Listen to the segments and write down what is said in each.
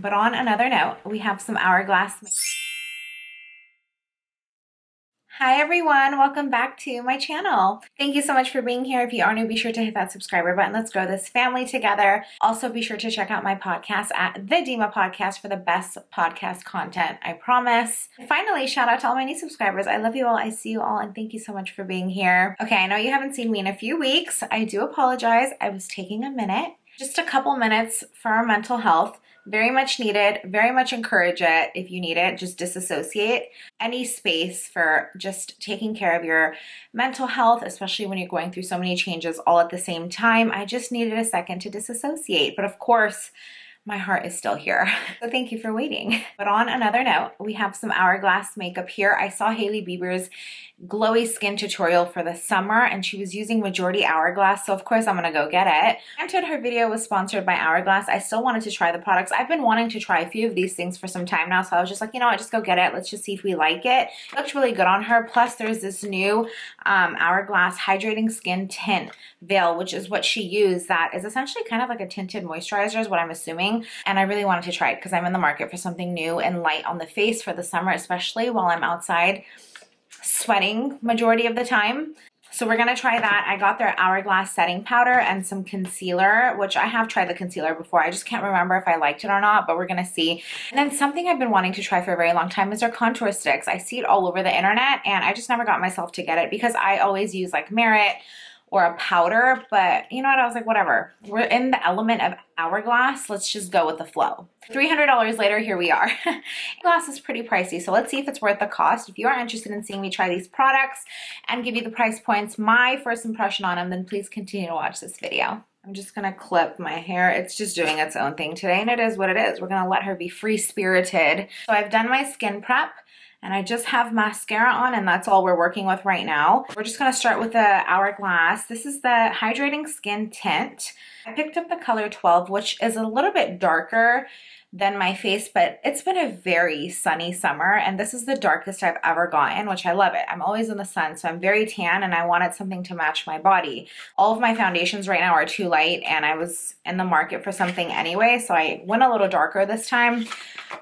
But on another note, we have some Hourglass. Hi everyone, welcome back to my channel. Thank you so much for being here. If you are new, be sure to hit that subscriber button. Let's grow this family together. Also, be sure to check out my podcast at the Dima Podcast for the best podcast content, I promise. And finally, shout out to all my new subscribers. I love you all, I see you all, and thank you so much for being here. Okay, I know you haven't seen me in a few weeks. I do apologize. I was taking a minute, just a couple minutes for our mental health. Very much needed, very much encourage it. If you need it, just disassociate. Any space for just taking care of your mental health, especially when you're going through so many changes all at the same time. I just needed a second to disassociate. But of course, my heart is still here. So thank you for waiting. But on another note, we have some Hourglass makeup here. I saw Hailey Bieber's glowy skin tutorial for the summer and she was using majority Hourglass, so of course I'm gonna go get it. Granted, her video was sponsored by Hourglass. I still wanted to try the products. I've been wanting to try a few of these things for some time now, so I was just like, you know what, just go get it. Let's just see if we like it. It looks really good on her. Plus there's this new Hourglass Hydrating Skin Tint Veil, which is what she used, that is essentially kind of like a tinted moisturizer is what I'm assuming, and I really wanted to try it because I'm in the market for something new and light on the face for the summer, especially while I'm outside sweating majority of the time. So we're gonna try that. I got their Hourglass setting powder and some concealer, which I have tried the concealer before. I just can't remember if I liked it or not, but we're gonna see. And then something I've been wanting to try for a very long time is their contour sticks. I see it all over the internet and I just never got myself to get it because I always use like Merit or a powder, but you know what, I was like, whatever. We're in the element of Hourglass, let's just go with the flow. $300 later, here we are. Glass is pretty pricey, so let's see if it's worth the cost. If you are interested in seeing me try these products and give you the price points, my first impression on them, then please continue to watch this video. I'm just gonna clip my hair. It's just doing its own thing today, and it is what it is. We're gonna let her be free-spirited. So I've done my skin prep, and I just have mascara on, and that's all we're working with right now. We're just gonna start with the Hourglass. This is the Hydrating Skin Tint. I picked up the color 12, which is a little bit darker than my face, but it's been a very sunny summer, and this is the darkest I've ever gotten, which I love it. I'm always in the sun, so I'm very tan, and I wanted something to match my body. All of my foundations right now are too light, and I was in the market for something anyway, so I went a little darker this time,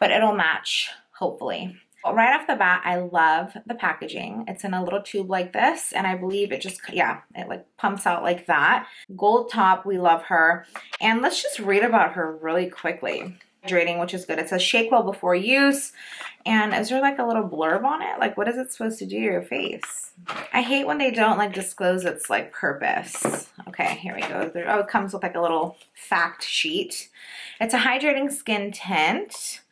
but it'll match, hopefully. Well, right off the bat, I love the packaging. It's in a little tube like this, and I believe it just, yeah, it like pumps out like that. Gold top, we love her. And let's just read about her really quickly. Hydrating, which is good. It says shake well before use. And is there like a little blurb on it? Like, what is it supposed to do to your face? I hate when they don't like disclose its like purpose. Okay, here we go. Oh, it comes with like a little fact sheet. It's a hydrating skin tint.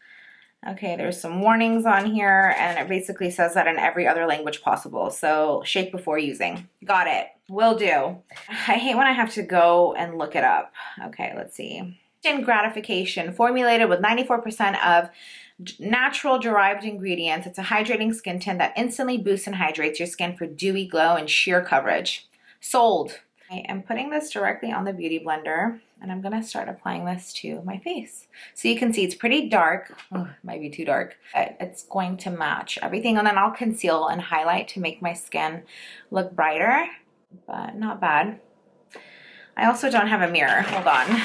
Okay, there's some warnings on here, and it basically says that in every other language possible. So shake before using. Got it. Will do. I hate when I have to go and look it up. Okay, let's see. Instant gratification, formulated with 94% of natural derived ingredients. It's a hydrating skin tint that instantly boosts and hydrates your skin for dewy glow and sheer coverage. Sold. I am putting this directly on the Beauty Blender, and I'm gonna start applying this to my face. So you can see it's pretty dark. Oh, it might be too dark, but it's going to match everything. And then I'll conceal and highlight to make my skin look brighter, but not bad. I also don't have a mirror. Hold on.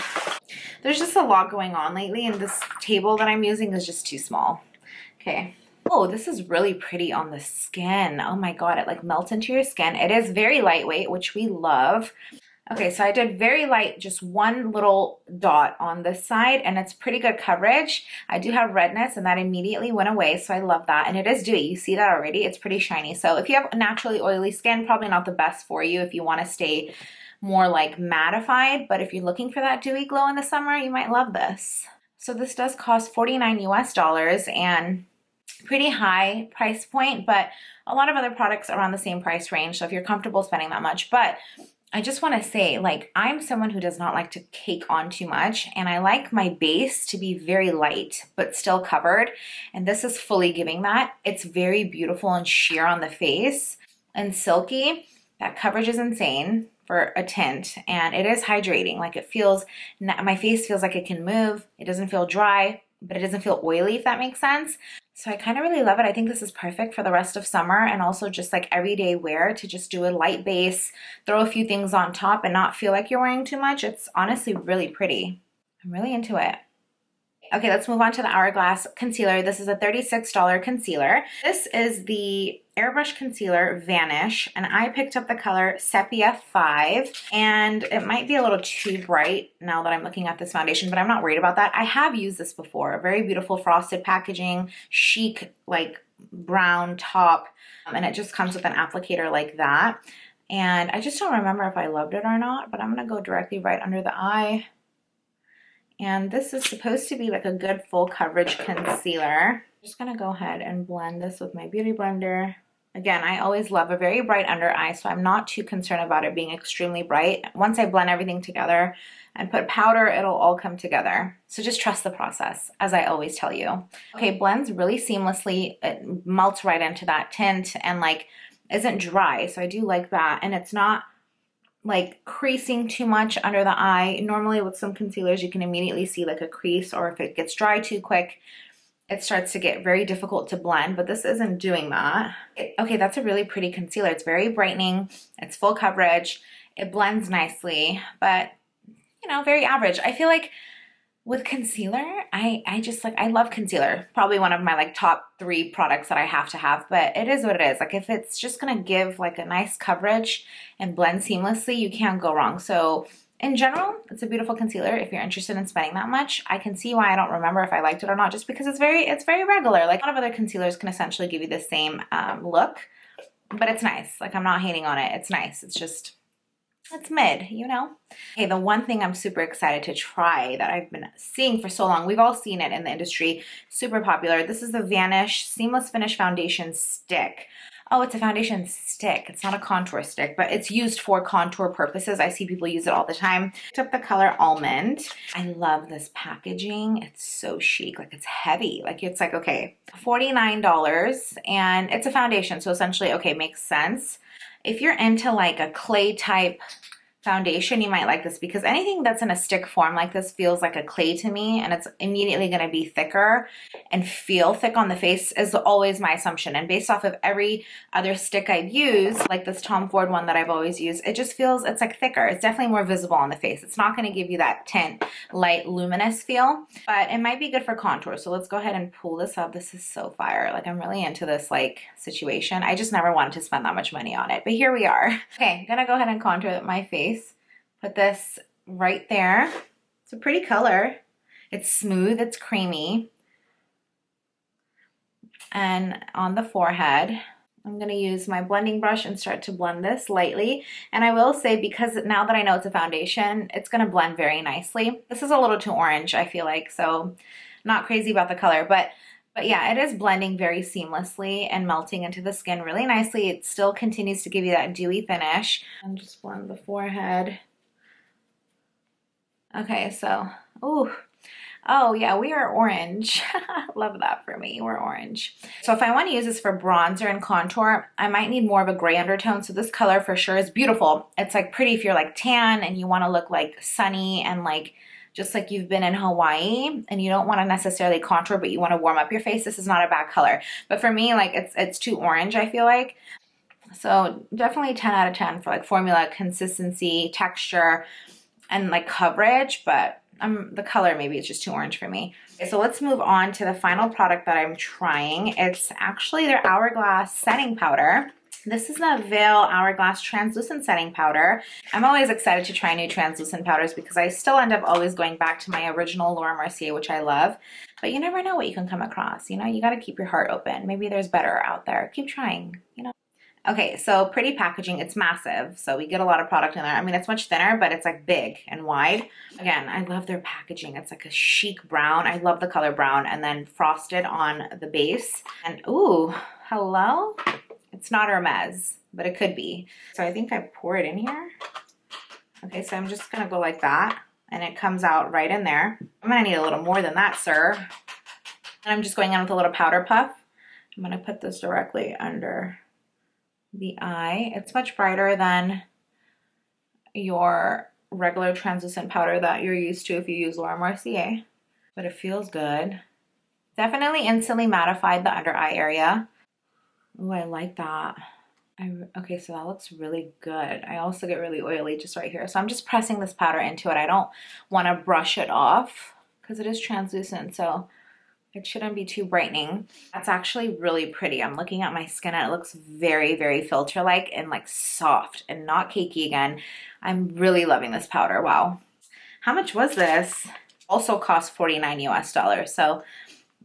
There's just a lot going on lately, and this table that I'm using is just too small. Okay. Oh, this is really pretty on the skin. Oh my God, it like melts into your skin. It is very lightweight, which we love. Okay, so I did very light, just one little dot on this side, and it's pretty good coverage. I do have redness, and that immediately went away, so I love that. And it is dewy. You see that already? It's pretty shiny. So if you have naturally oily skin, probably not the best for you if you want to stay more like mattified, but if you're looking for that dewy glow in the summer, you might love this. So this does cost $49 US, and pretty high price point, but a lot of other products around the same price range. So if you're comfortable spending that much, but I just want to say, like, I'm someone who does not like to cake on too much, and I like my base to be very light, but still covered. And this is fully giving that. It's very beautiful and sheer on the face and silky. That coverage is insane for a tint, and it is hydrating. Like, it feels, my face feels like it can move. It doesn't feel dry, but it doesn't feel oily, if that makes sense. So I kind of really love it. I think this is perfect for the rest of summer, and also just like everyday wear to just do a light base, throw a few things on top and not feel like you're wearing too much. It's honestly really pretty. I'm really into it. Okay, let's move on to the Hourglass concealer. This is a $36 concealer. This is the Airbrush Concealer Vanish, and I picked up the color Sepia 5, and it might be a little too bright now that I'm looking at this foundation, but I'm not worried about that. I have used this before. Very beautiful frosted packaging, chic, like brown top, and it just comes with an applicator like that. And I just don't remember if I loved it or not, but I'm gonna go directly right under the eye. And this is supposed to be like a good full coverage concealer. I'm just gonna go ahead and blend this with my beauty blender. Again, I always love a very bright under eye, so I'm not too concerned about it being extremely bright. Once I blend everything together and put powder, it'll all come together. So just trust the process, as I always tell you. Okay, blends really seamlessly. It melts right into that tint and like isn't dry, so I do like that. And it's not like creasing too much under the eye. Normally with some concealers, you can immediately see like a crease, or if it gets dry too quick, it starts to get very difficult to blend, but this isn't doing that. Okay, that's a really pretty concealer. It's very brightening. It's full coverage. It blends nicely, but you know, very average. I feel like with concealer, I love concealer. Probably one of my like top 3 products that I have to have, but it is what it is. Like if it's just gonna give like a nice coverage and blend seamlessly, you can't go wrong. So in general, it's a beautiful concealer. If you're interested in spending that much, I can see why I don't remember if I liked it or not, just because it's very regular. Like a lot of other concealers can essentially give you the same look, but it's nice. Like I'm not hating on it. It's nice. It's just, it's mid, you know? Okay, the one thing I'm super excited to try that I've been seeing for so long, we've all seen it in the industry, super popular. This is the Vanish Seamless Finish Foundation Stick. Oh, it's a foundation stick. It's not a contour stick, but it's used for contour purposes. I see people use it all the time. Picked up the color Almond. I love this packaging. It's so chic. Like it's heavy. Like it's like, okay, $49, and it's a foundation. So essentially, okay, makes sense. If you're into like a clay type foundation, you might like this, because anything that's in a stick form like this feels like a clay to me, and it's immediately going to be thicker and feel thick on the face is always my assumption. And based off of every other stick I've used, like this Tom Ford one that I've always used, it just feels, it's like thicker. It's definitely more visible on the face. It's not going to give you that tint, light, luminous feel, but it might be good for contour. So let's go ahead and pull this up. This is so fire. Like I'm really into this like situation. I just never wanted to spend that much money on it, but here we are. Okay, I'm gonna go ahead and contour my face. Put this right there. It's a pretty color. It's smooth, it's creamy. And on the forehead, I'm gonna use my blending brush and start to blend this lightly. And I will say, because now that I know it's a foundation, it's gonna blend very nicely. This is a little too orange, I feel like, so not crazy about the color, but yeah, it is blending very seamlessly and melting into the skin really nicely. It still continues to give you that dewy finish. And just blend the forehead. Okay, so, oh yeah, we are orange. Love that for me, we're orange. So if I want to use this for bronzer and contour, I might need more of a gray undertone. So this color for sure is beautiful. It's like pretty if you're like tan and you want to look like sunny and like just like you've been in Hawaii and you don't want to necessarily contour, but you want to warm up your face. This is not a bad color. But for me, like it's too orange, I feel like. So definitely 10 out of 10 for like formula, consistency, texture, and like coverage, but the color maybe it's just too orange for me. Okay, so let's move on to the final product that I'm trying. It's actually their Hourglass setting powder. This is the Veil Hourglass Translucent Setting Powder. I'm always excited to try new translucent powders because I still end up always going back to my original Laura Mercier, which I love. But you never know what you can come across, you know? You gotta keep your heart open. Maybe there's better out there. Keep trying, you know? Okay, so pretty packaging. It's massive, so we get a lot of product in there. I mean, it's much thinner, but it's like big and wide. Again, I love their packaging. It's like a chic brown. I love the color brown, and then frosted on the base. And ooh, hello? It's not Hermes, but it could be. So I think I pour it in here. Okay, so I'm just gonna go like that, and it comes out right in there. I'm gonna need a little more than that, sir. And I'm just going in with a little powder puff. I'm gonna put this directly under the eye. It's much brighter than your regular translucent powder that you're used to if you use Laura Mercier, but it feels good. Definitely instantly mattified the under eye area. Oh, I like that. Okay, so that looks really good. I also get really oily just right here. So I'm just pressing this powder into it. I don't want to brush it off. because it is translucent, so it shouldn't be too brightening. That's actually really pretty. I'm looking at my skin and it looks very, very filter-like and like soft and not cakey again. I'm really loving this powder. Wow. How much was this? Also cost $49 US. So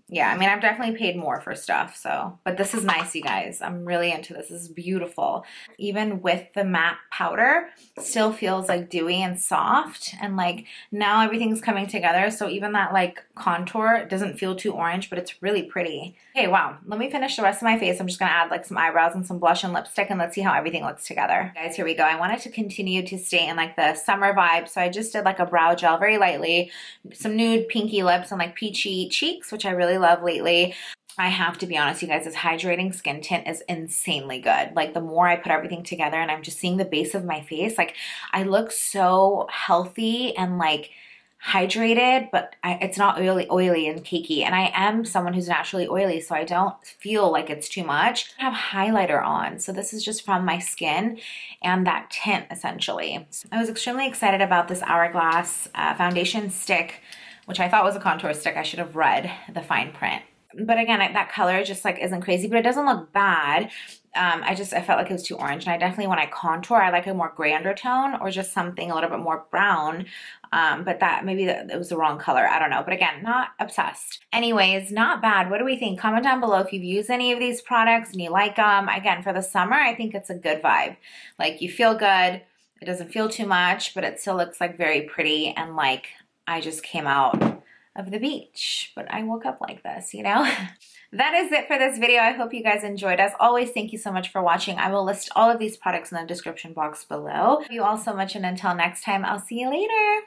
yeah, I mean, I've definitely paid more for stuff, so, but this is nice, you guys. I'm really into this. This is beautiful. Even with the matte powder, still feels like dewy and soft, and like now everything's coming together, so even that like contour doesn't feel too orange, but it's really pretty. Okay, wow. Let me finish the rest of my face. I'm just gonna add like some eyebrows and some blush and lipstick, and let's see how everything looks together. Guys, here we go. I wanted to continue to stay in like the summer vibe, so I just did like a brow gel very lightly, some nude pinky lips and like peachy cheeks, which I really love lately. I have to be honest, you guys, this hydrating skin tint is insanely good. Like the more I put everything together and I'm just seeing the base of my face, like I look so healthy and like hydrated, but it's not oily and cakey. And I am someone who's naturally oily, so I don't feel like it's too much. I have highlighter on, so this is just from my skin and that tint essentially. I was extremely excited about this Hourglass foundation stick, which I thought was a contour stick. I should have read the fine print. But again, that color just like isn't crazy, but it doesn't look bad. I felt like it was too orange, and I definitely, when I contour, I like a more gray undertone or just something a little bit more brown. But it was the wrong color. I don't know. But again, not obsessed. Anyways, not bad. What do we think? Comment down below if you've used any of these products and you like them. Again, for the summer, I think it's a good vibe. Like you feel good. It doesn't feel too much, but it still looks like very pretty, and like I just came out of the beach, but I woke up like this, you know? That is it for this video. I hope you guys enjoyed. As always, thank you so much for watching. I will list all of these products in the description box below. Thank you all so much, and until next time, I'll see you later.